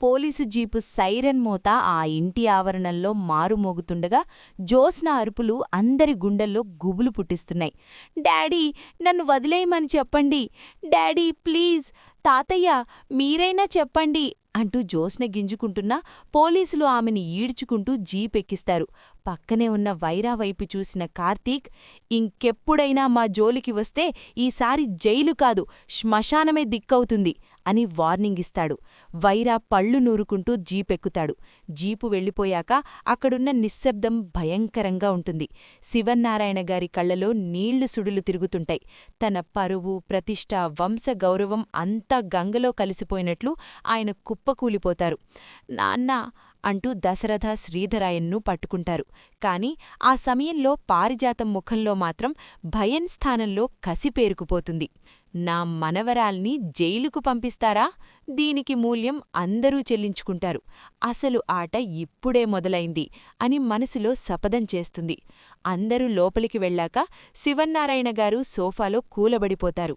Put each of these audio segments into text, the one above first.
Police jeep siren మోత ఆ ఇంటి ఆవరణంలో మారుమోగుతుండగా జ్యోత్స్న అరుపులు అందరి గుండెల్లో గుబులు పుట్టిస్తున్నాయి. డాడీ, నన్ను వదిలేయమని చెప్పండి. డాడీ ప్లీజ్, తాతయ్య మీరైనా చెప్పండి అంటూ జ్యోత్స్న గింజుకుంటున్నా పోలీసులు ఆమెని ఈడ్చుకుంటూ జీపెక్కిస్తారు. పక్కనే ఉన్న వైరా వైపు చూసిన కార్తీక్, ఇంకెప్పుడైనా మా జోలికి వస్తే ఈసారి జైలు కాదు శ్మశానమే దిక్కవుతుంది అని వార్నింగ్ ఇస్తాడు. వైరా పళ్ళు నూరుకుంటూ జీపెక్కుతాడు. జీపు వెళ్ళిపోయాక అక్కడున్న నిశ్శబ్దం భయంకరంగా ఉంటుంది. శివన్నారాయణగారి కళ్లలో నీళ్లు సుడులు తిరుగుతుంటాయి. తన పరువు, ప్రతిష్ఠ, వంశగౌరవం అంతా గంగలో కలిసిపోయినట్లు ఆయన కుప్పకూలిపోతారు. నాన్నా అంటూ దశరథ శ్రీధరాయన్ను పట్టుకుంటారు. కాని ఆ సమయంలో పారిజాతం ముఖంలో మాత్రం భయం స్థానంలో కసి పేరుకుపోతుంది. నా మనవరాల్ని జైలుకు పంపిస్తారా? దీనికి మూల్యం అందరూ చెల్లించుకుంటారు. అసలు ఆట ఇప్పుడే మొదలైంది అని మనసులో శపథం చేస్తుంది. అందరూ లోపలికి వెళ్ళాక శివన్నారాయణగారు సోఫాలో కూలబడిపోతారు.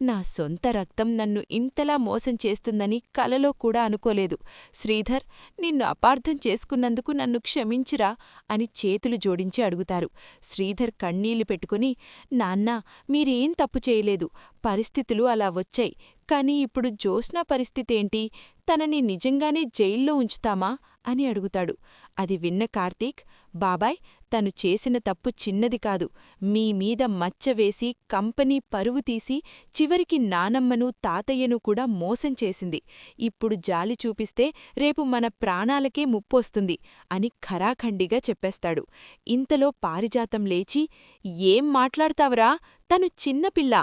నా సొంత రక్తం నన్ను ఇంతలా మోసం చేస్తుందని కలలో కూడా అనుకోలేదు. శ్రీధర్, నిన్ను అపార్థం చేసుకున్నందుకు నన్ను క్షమించురా అని చేతులు జోడించి అడుగుతారు. శ్రీధర్ కన్నీళ్లు పెట్టుకుని, నాన్నా, మీరేం తప్పు చేయలేదు. పరిస్థితులు అలా వచ్చాయి. కాని ఇప్పుడు జ్యోత్స్న పరిస్థితేంటి? తనని నిజంగానే జైల్లో ఉంచుతామా అని అడుగుతాడు. అది విన్న కార్తీక్, బాబాయ్, తను చేసిన తప్పు చిన్నది కాదు. మీమీద మచ్చవేసి కంపెనీ పరువు తీసి చివరికి నానమ్మను, తాతయ్యను కూడా మోసం చేసింది. ఇప్పుడు జాలి చూపిస్తే రేపు మన ప్రాణాలకే ముప్పొస్తుంది అని ఖరాఖండిగా చెప్పేస్తాడు. ఇంతలో పారిజాతం లేచి, ఏం మాట్లాడతావురా? తను చిన్నపిల్ల,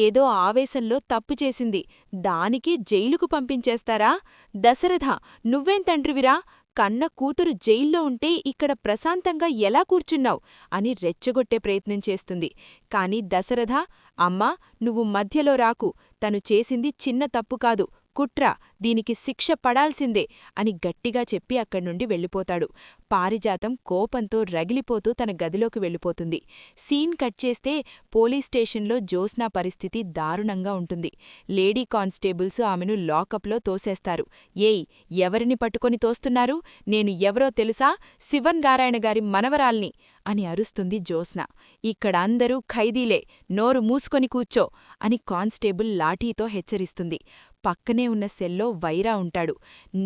ఏదో ఆవేశంలో తప్పు చేసింది. దానికి జైలుకు పంపించేస్తారా? దశరథ, నువ్వేం తండ్రివిరా? కన్న కూతురు జైల్లో ఉంటే ఇక్కడ ప్రశాంతంగా ఎలా కూర్చున్నావ్ అని రెచ్చగొట్టే ప్రయత్నం చేస్తుంది. కాని దశరథ, అమ్మా, నువ్వు మధ్యలో రాకు. తను చేసింది చిన్న తప్పు కాదు, కుట్ర. దీనికి శిక్ష పడాల్సిందే అని గట్టిగా చెప్పి అక్కడ్నుండి వెళ్ళిపోతాడు. పారిజాతం కోపంతో రగిలిపోతూ తన గదిలోకి వెళ్ళిపోతుంది. సీన్ కట్ చేస్తే పోలీస్ స్టేషన్లో జ్యోత్స్న పరిస్థితి దారుణంగా ఉంటుంది. లేడీ కానిస్టేబుల్స్ ఆమెను లాకప్లో తోసేస్తారు. ఏయ్, ఎవరిని పట్టుకొని తోస్తున్నారు? నేను ఎవరో తెలుసా? శివన్నారాయణగారి మనవరాల్ని అని అరుస్తుంది జ్యోత్స్న. ఇక్కడ అందరూ ఖైదీలే, నోరు మూసుకొని కూర్చో అని కానిస్టేబుల్ లాఠీతో హెచ్చరిస్తుంది. పక్కనే ఉన్న సెల్లో వైరా ఉంటాడు.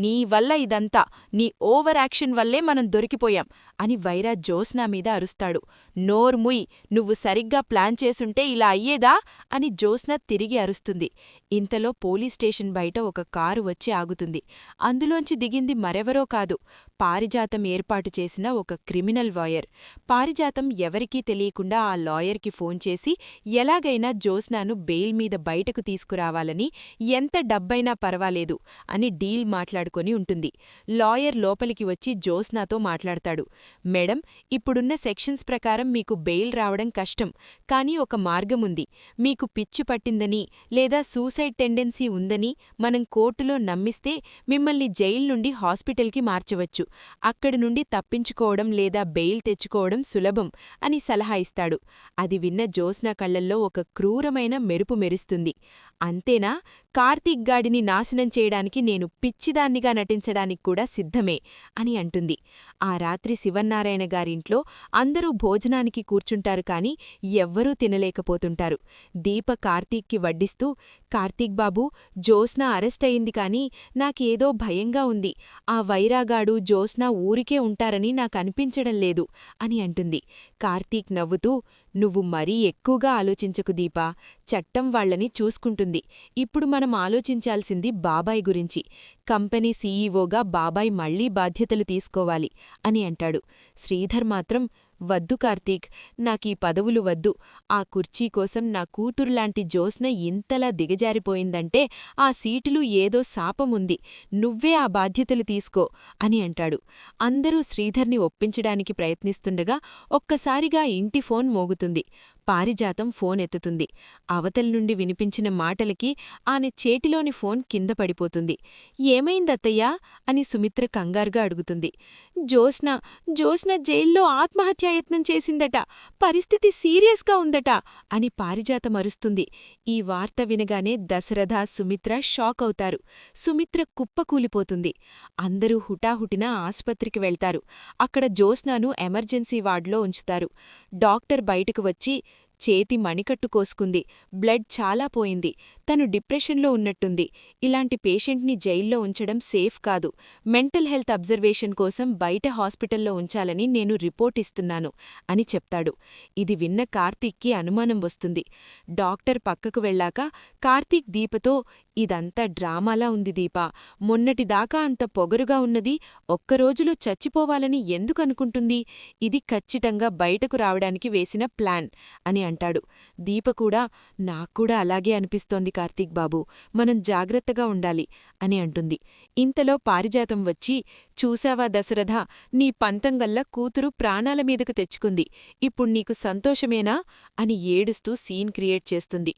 నీ వల్ల ఇదంతా, నీ ఓవర్ యాక్షన్ వల్లే మనం దొరికిపోయాం అని వైరా జ్యోత్స్న మీద అరుస్తాడు. నోర్ముయ్, నువ్వు సరిగ్గా ప్లాన్ చేసుంటే ఇలా అయ్యేదా అని జ్యోత్స్న తిరిగి అరుస్తుంది. ఇంతలో పోలీస్ స్టేషన్ బయట ఒక కారు వచ్చి ఆగుతుంది. అందులోంచి దిగింది మరెవరో కాదు, పారిజాతం ఏర్పాటు చేసిన ఒక క్రిమినల్ లాయర్. పారిజాతం ఎవరికీ తెలియకుండా ఆ లాయర్కి ఫోన్ చేసి ఎలాగైనా జ్యోత్స్నను బెయిల్ మీద బయటకు తీసుకురావాలని, ఎంత డబ్బైనా పర్వాలేదు అని డీల్ మాట్లాడుకొని ఉంటుంది. లాయర్ లోపలికి వచ్చి జ్యోత్స్నతో మాట్లాడతాడు. మేడం, ఇప్పుడున్న సెక్షన్స్ ప్రకారం మీకు బెయిల్ రావడం కష్టం. కానీ ఒక మార్గముంది. మీకు పిచ్చి పట్టిందని లేదా సూసైడ్ టెండెన్సీ ఉందని మనం కోర్టులో నమ్మిస్తే మిమ్మల్ని జైల్ నుండి హాస్పిటల్కి మార్చవచ్చు. అక్కడి నుండి తప్పించుకోవడం లేదా బెయిల్ తెచ్చుకోవడం సులభం అని సలహా ఇస్తాడు. అది విన్న జ్యోత్స్న కళ్లల్లో ఒక క్రూరమైన మెరుపు మెరుస్తుంది. అంతేనా? కార్తీక్ గాడిని నాశనం చేయడానికి నేను పిచ్చిదాన్నిగా నటించడానికి కూడా సిద్ధమే అని అంటుంది. ఆ రాత్రి శివన్నారాయణ గారింట్లో అందరూ భోజనానికి కూర్చుంటారు కాని ఎవ్వరూ తినలేకపోతుంటారు. దీప కార్తీక్కి వడ్డిస్తూ, కార్తీక్ బాబూ, జ్యోత్స్న అరెస్ట్ అయింది కాని నాకేదో భయంగా ఉంది. ఆ వైరాగాడు జ్యోత్స్న ఊరికే ఉంటారని నాకనిపించడం లేదు అని అంటుంది. కార్తీక్ నవ్వుతూ, నువ్వు మరీ ఎక్కువగా ఆలోచించకు దీపా, చట్టం వాళ్లని చూసుకుంటుంది. ఇప్పుడు మనం ఆలోచించాల్సింది బాబాయ్ గురించి. కంపెనీ సీఈఓగా బాబాయ్ మళ్లీ బాధ్యతలు తీసుకోవాలి అని అంటాడు. శ్రీధర్ మాత్రం, వద్దు కార్తీక్, నాకీ పదవులు వద్దు. ఆ కుర్చీ కోసం నా కూతురులాంటి జ్యోత్స్న ఇంతలా దిగజారిపోయిందంటే ఆ సీటులు ఏదో శాపముంది. నువ్వే ఆ బాధ్యతలు తీసుకో అని అంటాడు. అందరూ శ్రీధర్ని ఒప్పించడానికి ప్రయత్నిస్తుండగా ఒక్కసారిగా ఇంటి ఫోన్ మోగుతుంది. పారిజాతం ఫోన్ ఎత్తుతుంది. అవతల నుండి వినిపించిన మాటలకి ఆమె చేతిలోని ఫోన్ కింద పడిపోతుంది. ఏమైందత్తయ్యా అని సుమిత్ర కంగారుగా అడుగుతుంది. జోస్న జైల్లో ఆత్మహత్యాయత్నం చేసిందట, పరిస్థితి సీరియస్గా ఉందట అని పారిజాతం అరుస్తుంది. ఈ వార్త వినగానే దశరథ, సుమిత్ర షాక్ అవుతారు. సుమిత్ర కుప్పకూలిపోతుంది. అందరూ హుటాహుటిన ఆసుపత్రికి వెళ్తారు. అక్కడ జోస్నాను ఎమర్జెన్సీ వార్డులో ఉంచుతారు. డాక్టర్ బయటకు వచ్చి చేతి మణికట్టు కోసుకుంది. బ్లడ్ చాలా పోయింది. తను డిప్రెషన్లో ఉన్నట్టుంది. ఇలాంటి పేషెంట్ని జైల్లో ఉంచడం సేఫ్ కాదు. మెంటల్ హెల్త్ అబ్జర్వేషన్ కోసం బయట హాస్పిటల్లో ఉంచాలని నేను రిపోర్ట్ ఇస్తున్నాను అని చెప్తాడు. ఇది విన్న కార్తీక్కి అనుమానం వస్తుంది. డాక్టర్ పక్కకు వెళ్ళాక కార్తీక్ దీపతో, ఇదంతా డ్రామాలా ఉంది దీపా. మొన్నటిదాకా అంత పొగరుగా ఉన్నది ఒక్కరోజులో చచ్చిపోవాలని ఎందుకనుకుంటుంది? ఇది ఖచ్చితంగా బయటకు రావడానికి వేసిన ప్లాన్ అని అంటాడు. దీప కూడా, నాక్కూడా అలాగే అనిపిస్తోంది కార్తీక్ బాబూ, మనం జాగ్రత్తగా ఉండాలి అని అంటుంది. ఇంతలో పారిజాతం వచ్చి, చూశావా దశరథ, నీ పంతంగల్ల కూతురు ప్రాణాల మీదకు తెచ్చుకుంది. ఇప్పుడు నీకు సంతోషమేనా అని ఏడుస్తూ సీన్ క్రియేట్ చేస్తుంది.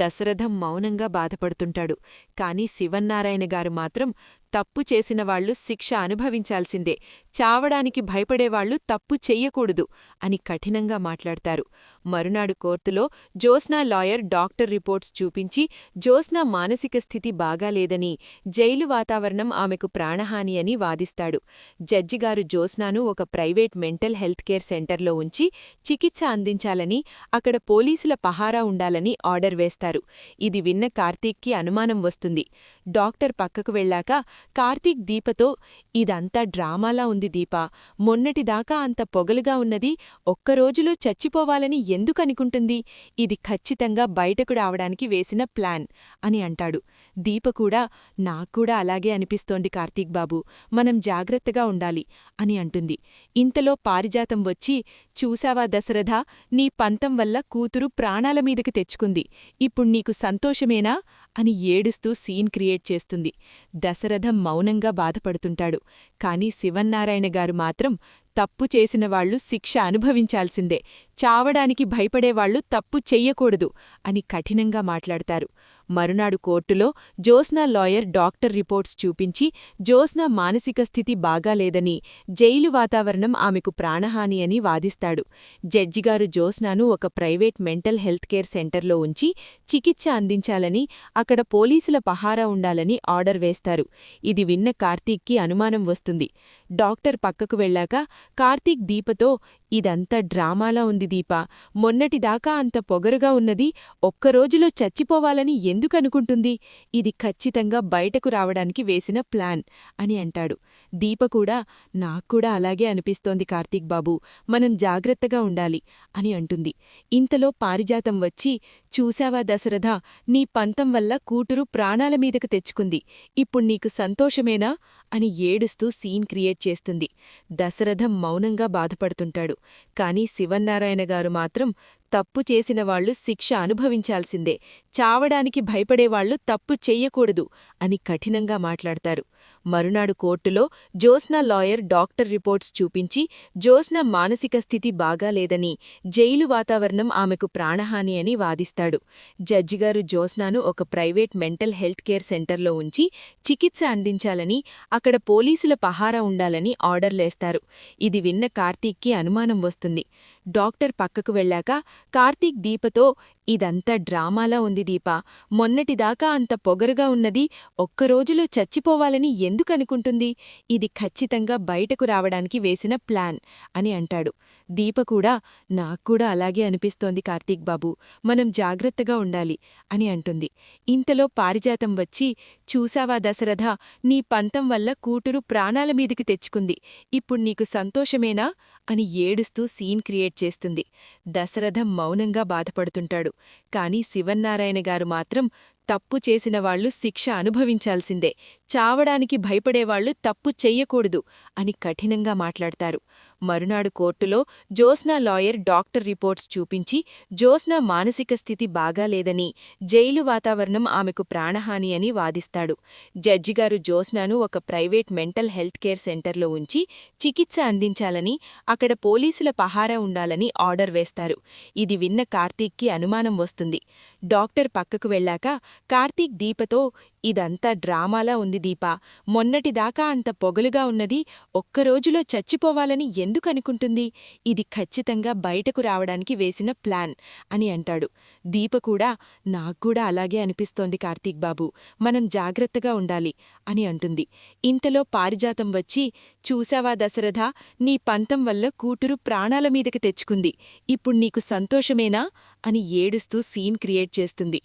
దశరథం మౌనంగా బాధపడుతుంటాడు. కాని శివన్నారాయణ గారు మాత్రం, తప్పు చేసినవాళ్లు శిక్ష అనుభవించాల్సిందే, చావడానికి భయపడేవాళ్లు తప్పు చెయ్యకూడదు అని కఠినంగా మాట్లాడతారు. మరునాడు కోర్టులో జోస్నా లాయర్ డాక్టర్ రిపోర్ట్స్ చూపించి జోస్నా మానసిక స్థితి బాగాలేదని, జైలు వాతావరణం ఆమెకు ప్రాణహాని అని వాదిస్తాడు. జడ్జిగారు జోస్నాను ఒక ప్రైవేట్ మెంటల్ హెల్త్ కేర్ సెంటర్లో ఉంచి చికిత్స అందించాలని, అక్కడ పోలీసుల పహారా ఉండాలని ఆర్డర్ వేస్తారు. ఇది విన్న కార్తీక్కి అనుమానం వస్తుంది. డాక్టర్ పక్కకు వెళ్ళాక కార్తీక్ దీపతో, ఇదంతా డ్రామాలా ఉంది దీపా. మొన్నటిదాకా అంత పొగలుగా ఉన్నది ఒక్కరోజులో చచ్చిపోవాలని ఎందుకనుకుంటుంది? ఇది ఖచ్చితంగా బయటకు రావడానికి వేసిన ప్లాన్ అని అంటాడు. దీప కూడా, నాక్కూడా అలాగే అనిపిస్తోంది కార్తీక్ బాబూ, మనం జాగ్రత్తగా ఉండాలి అని అంటుంది. ఇంతలో పారిజాతం వచ్చి, చూశావా దశరథ, నీ పంతం వల్ల కూతురు ప్రాణాల మీదకి తెచ్చుకుంది. ఇప్పుడు నీకు సంతోషమేనా అని ఏడుస్తూ సీన్ క్రియేట్ చేస్తుంది. దశరథం మౌనంగా బాధపడుతుంటాడు. కాని శివన్నారాయణ గారు మాత్రం, తప్పు చేసినవాళ్లు శిక్ష అనుభవించాల్సిందే, చావడానికి భయపడేవాళ్లు తప్పు చెయ్యకూడదు అని కఠినంగా మాట్లాడతారు. మరునాడు కోర్టులో జోస్నా లాయర్ డాక్టర్ రిపోర్ట్స్ చూపించి జోస్నా మానసిక స్థితి బాగాలేదని, జైలు వాతావరణం ఆమెకు ప్రాణహాని అని వాదిస్తాడు. జడ్జిగారు జోస్నాను ఒక ప్రైవేట్ మెంటల్ హెల్త్ కేర్ సెంటర్లో ఉంచి చికిత్స అందించాలని, అక్కడ పోలీసుల పహారా ఉండాలని ఆర్డర్ వేస్తారు. ఇది విన్న కార్తీక్కి అనుమానం వస్తుంది. డాక్టర్ పక్కకు వెళ్ళాక కార్తీక్ దీపతో, ఇదంతా డ్రామాలా ఉంది దీపా. మొన్నటిదాకా అంత పొగరుగా ఉన్నది ఒక్కరోజులో చచ్చిపోవాలని ఎందుకనుకుంటుంది? ఇది ఖచ్చితంగా బయటకు రావడానికి వేసిన ప్లాన్ అని అంటాడు. దీప కూడా, నాక్కూడా అలాగే అనిపిస్తోంది కార్తీక్ బాబూ, మనం జాగ్రత్తగా ఉండాలి అని అంటుంది. ఇంతలో పారిజాతం వచ్చి, చూశావా దశరథ, నీ పంతం వల్ల కూతురు ప్రాణాల మీదకు తెచ్చుకుంది. ఇప్పుడు నీకు సంతోషమేనా అని ఏడుస్తూ సీన్ క్రియేట్ చేస్తుంది. దశరథం మౌనంగా బాధపడుతుంటాడు. కాని శివన్నారాయణ గారు మాత్రం, తప్పు చేసినవాళ్లు శిక్ష అనుభవించాల్సిందే, చావడానికి భయపడేవాళ్లు తప్పు చెయ్యకూడదు అని కఠినంగా మాట్లాడతారు. మరునాడు కోర్టులో జోస్నా లాయర్ డాక్టర్ రిపోర్ట్స్ చూపించి జోస్నా మానసిక స్థితి బాగాలేదని, జైలు వాతావరణం ఆమెకు ప్రాణహాని అని వాదిస్తాడు. జడ్జిగారు జోస్నాను ఒక ప్రైవేట్ మెంటల్ హెల్త్ కేర్ సెంటర్లో ఉంచి చికిత్స అందించాలని, అక్కడ పోలీసుల పహారా ఉండాలని ఆర్డర్లేస్తారు. ఇది విన్న కార్తీక్కి అనుమానం వస్తుంది. డాక్టర్ పక్కకు వెళ్ళాక కార్తీక్ దీపతో, ఇదంతా డ్రామాలా ఉంది దీపా. మొన్నటిదాకా అంత పొగరుగా ఉన్నది ఒక్కరోజులో చచ్చిపోవాలని ఎందుకనుకుంటుంది? ఇది ఖచ్చితంగా బయటకు రావడానికి వేసిన ప్లాన్ అని అంటాడు. దీప కూడా, నాక్కూడా అలాగే అనిపిస్తోంది కార్తీక్ బాబూ, మనం జాగ్రత్తగా ఉండాలి అని అంటుంది. ఇంతలో పారిజాతం వచ్చి, చూశావా దశరథ, నీ పంతం వల్ల కూతురు ప్రాణాల మీదికి తెచ్చుకుంది. ఇప్పుడు నీకు సంతోషమేనా అని ఏడుస్తూ సీన్ క్రియేట్ చేస్తుంది. దశరథం మౌనంగా బాధపడుతుంటాడు. కాని శివన్నారాయణ గారు మాత్రం, తప్పు చేసినవాళ్లు శిక్ష అనుభవించాల్సిందే, చావడానికి భయపడేవాళ్లు తప్పు చెయ్యకూడదు అని కఠినంగా మాట్లాడతారు. మరునాడు కోర్టులో జ్యోత్స్న లాయర్ డాక్టర్ రిపోర్ట్స్ చూపించి జ్యోత్స్న మానసిక స్థితి బాగాలేదని, జైలు వాతావరణం ఆమెకు ప్రాణహాని అని వాదిస్తాడు. జడ్జిగారు జ్యోత్స్నను ఒక ప్రైవేట్ మెంటల్ హెల్త్ కేర్ సెంటర్లో ఉంచి చికిత్స అందించాలని, అక్కడ పోలీసుల పహారా ఉండాలని ఆర్డర్ వేస్తారు. ఇది విన్న కార్తీక్కి అనుమానం వస్తుంది. డాక్టర్ పక్కకు వెళ్ళాక కార్తీక్ దీపతో, ఇదంతా డ్రామాలా ఉంది దీపా, మొన్నటిదాకా అంత పొగలుగా ఉన్నది ఒక్కరోజులో చచ్చిపోవాలని ఎందుకనుకుంటుంది? ఇది ఖచ్చితంగా బయటకు రావడానికి వేసిన ప్లాన్ అని అంటాడు. దీప కూడా, నాక్కూడా అలాగే అనిపిస్తోంది కార్తీక్ బాబూ, మనం జాగ్రత్తగా ఉండాలి అని అంటుంది. ఇంతలో పారిజాతం వచ్చి, చూశావా దశరథ, నీ పంతం వల్ల కూతురు ప్రాణాల మీదకి తెచ్చుకుంది, ఇప్పుడు నీకు సంతోషమేనా అని ఏడుస్తూ సీన్ క్రియేట్ చేస్తుంది.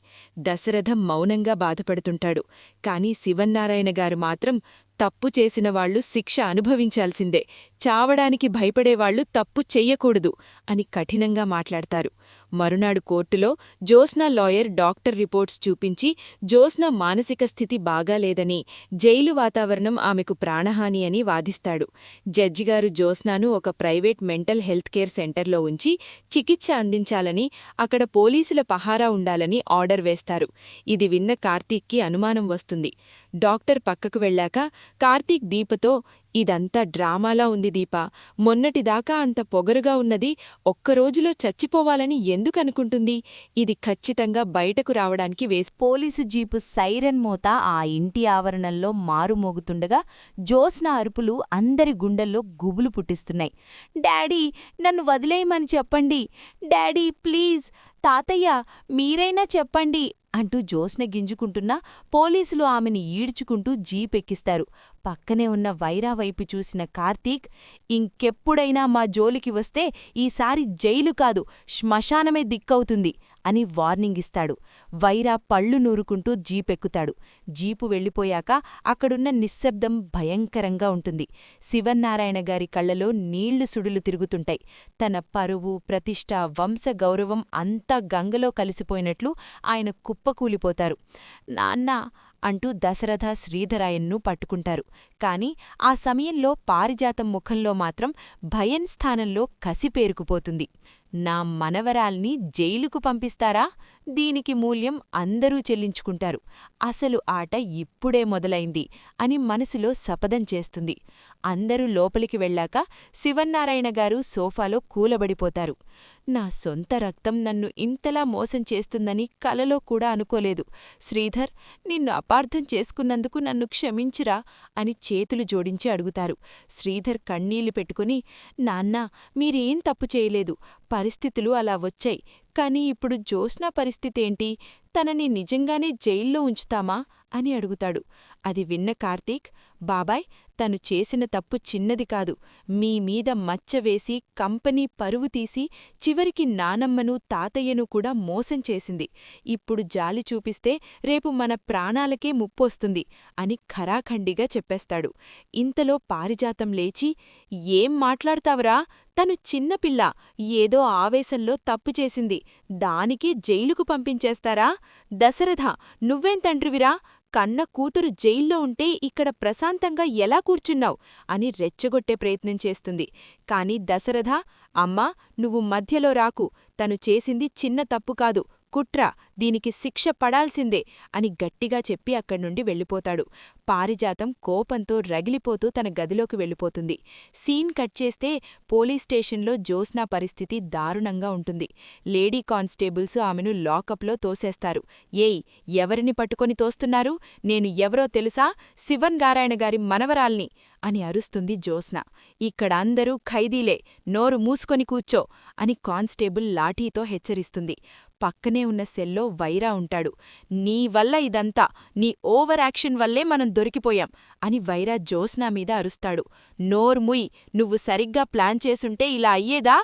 దశరథం మౌనంగా బాధపడుతుంటాడు. కాని శివన్నారాయణ గారు మాత్రం, తప్పు చేసినవాళ్లు శిక్ష అనుభవించాల్సిందే, చావడానికి భయపడేవాళ్లు తప్పు చెయ్యకూడదు అని కఠినంగా మాట్లాడతారు. మరునాడు కోర్టులో జ్యోత్స్న లాయర్ డాక్టర్ రిపోర్ట్స్ చూపించి జ్యోత్స్న మానసిక స్థితి బాగాలేదని, జైలు వాతావరణం ఆమెకు ప్రాణహాని అని వాదిస్తాడు. జడ్జిగారు జ్యోత్స్నను ఒక ప్రైవేట్ మెంటల్ హెల్త్ కేర్ సెంటర్లో ఉంచి చికిత్స అందించాలని, అక్కడ పోలీసుల పహారా ఉండాలని ఆర్డర్ వేస్తారు. ఇది విన్న కార్తీక్కి అనుమానం వస్తుంది. డాక్టర్ పక్కకు వెళ్ళాక కార్తీక్ దీపతో, ఇదంతా డ్రామాలా ఉంది దీపా, మొన్నటిదాకా అంత పొగరుగా ఉన్నది ఒక్కరోజులో చచ్చిపోవాలని ఎందుకనుకుంటుంది? ఇది ఖచ్చితంగా బయటకు రావడానికి పోలీసు జీపు సైరన్ మోత ఆ ఇంటి ఆవరణంలో మారుమోగుతుండగా జ్యోత్స్న అరుపులు అందరి గుండెల్లో గుబులు పుట్టిస్తున్నాయి. డాడీ, నన్ను వదిలేయమని చెప్పండి, డాడీ ప్లీజ్, తాతయ్య మీరైనా చెప్పండి అంటూ జ్యోత్స్న గింజుకుంటున్నా పోలీసులు ఆమెని ఈడ్చుకుంటూ జీపెక్కిస్తారు. పక్కనే ఉన్న వైరా వైపు చూసిన కార్తీక్, ఇంకెప్పుడైనా మా జోలికి వస్తే ఈసారి జైలు కాదు శ్మశానమే దిక్కవుతుంది అని వార్నింగ్ ఇస్తాడు. వైరా పళ్ళు నూరుకుంటూ జీపెక్కుతాడు. జీపు వెళ్ళిపోయాక అక్కడున్న నిశ్శబ్దం భయంకరంగా ఉంటుంది. శివన్నారాయణ గారి కళ్లలో నీళ్లు సుడులు తిరుగుతుంటాయి. తన పరువు, ప్రతిష్ఠ, వంశ గౌరవం అంతా గంగలో కలిసిపోయినట్లు ఆయన కుప్పకూలిపోతారు. నాన్నా అంటూ దశరథ శ్రీధరాయన్ను పట్టుకుంటారు. కాని ఆ సమయంలో పారిజాతం ముఖంలో మాత్రం భయం స్థానంలో కసి పేరుకుపోతుంది. నా మనవరాల్ని జైలుకు పంపిస్తారా? దీనికి మూల్యం అందరూ చెల్లించుకుంటారు. అసలు ఆట ఇప్పుడే మొదలైంది అని మనసులో శపథం చేస్తుంది. అందరూ లోపలికి వెళ్ళాక శివన్నారాయణ గారు సోఫాలో కూలబడిపోతారు. నా సొంత రక్తం నన్ను ఇంతలా మోసం చేస్తుందని కలలో కూడా అనుకోలేదు. శ్రీధర్, నిన్ను అపార్థం చేసుకున్నందుకు నన్ను క్షమించురా అని చేతులు జోడించి అడుగుతారు. శ్రీధర్ కన్నీళ్లు పెట్టుకుని, నాన్నా, మీరేం తప్పు చేయలేదు, పరిస్థితులు అలా వచ్చాయి. కాని ఇప్పుడు జ్యోత్స్న పరిస్థితేంటి? తనని నిజంగానే జైల్లో ఉంచుతామా అని అడుగుతాడు. అది విన్న కార్తీక్, బాబాయ్, తను చేసిన తప్పు చిన్నది కాదు. మీ మీద మచ్చవేసి కంపెనీ పరువు తీసి చివరికి నానమ్మను తాతయ్యను కూడా మోసం చేసింది. ఇప్పుడు జాలి చూపిస్తే రేపు మన ప్రాణాలకే ముప్పొస్తుంది అని ఖరాఖండిగా చెప్పేస్తాడు. ఇంతలో పారిజాతం లేచి, ఏం మాట్లాడతావురా? తను చిన్నపిల్ల, ఏదో ఆవేశంలో తప్పు చేసింది, దానికి జైలుకు పంపించేస్తారా? దశరథ, నువ్వేం తండ్రివిరా? కన్న కూతురు జైల్లో ఉంటే ఇక్కడ ప్రశాంతంగా ఎలా కూర్చున్నావు అని రెచ్చగొట్టే ప్రయత్నం చేస్తుంది. కాని దశరథ, అమ్మా, నువ్వు మధ్యలో రాకు, తను చేసింది చిన్న తప్పు కాదు, కుట్ర, దీనికి శిక్ష పడాల్సిందే అని గట్టిగా చెప్పి అక్కడ్నుండి వెళ్ళిపోతాడు. పారిజాతం కోపంతో రగిలిపోతూ తన గదిలోకి వెళ్ళిపోతుంది. సీన్ కట్ చేస్తే పోలీస్ స్టేషన్లో జ్యోత్స్న పరిస్థితి దారుణంగా ఉంటుంది. లేడీ కానిస్టేబుల్స్ ఆమెను లాకప్లో తోసేస్తారు. ఏయ్, ఎవరిని పట్టుకొని తోస్తున్నారు? నేను ఎవరో తెలుసా? శివన్నారాయణ గారి మనవరాల్ని అని అరుస్తుంది జ్యోత్స్న. ఇక్కడ అందరూ ఖైదీలే, నోరు మూసుకొని కూర్చో అని కానిస్టేబుల్ లాఠీతో హెచ్చరిస్తుంది. పక్కనే ఉన్న సెల్లో వైరా ఉంటాడు. నీ వల్ల ఇదంతా, నీ ఓవర్ యాక్షన్ వల్లే మనం దొరికిపోయాం అని వైరా జ్యోత్స్న మీద అరుస్తాడు. నోర్ముయ్, నువ్వు సరిగ్గా ప్లాన్ చేసుంటే ఇలా అయ్యేదా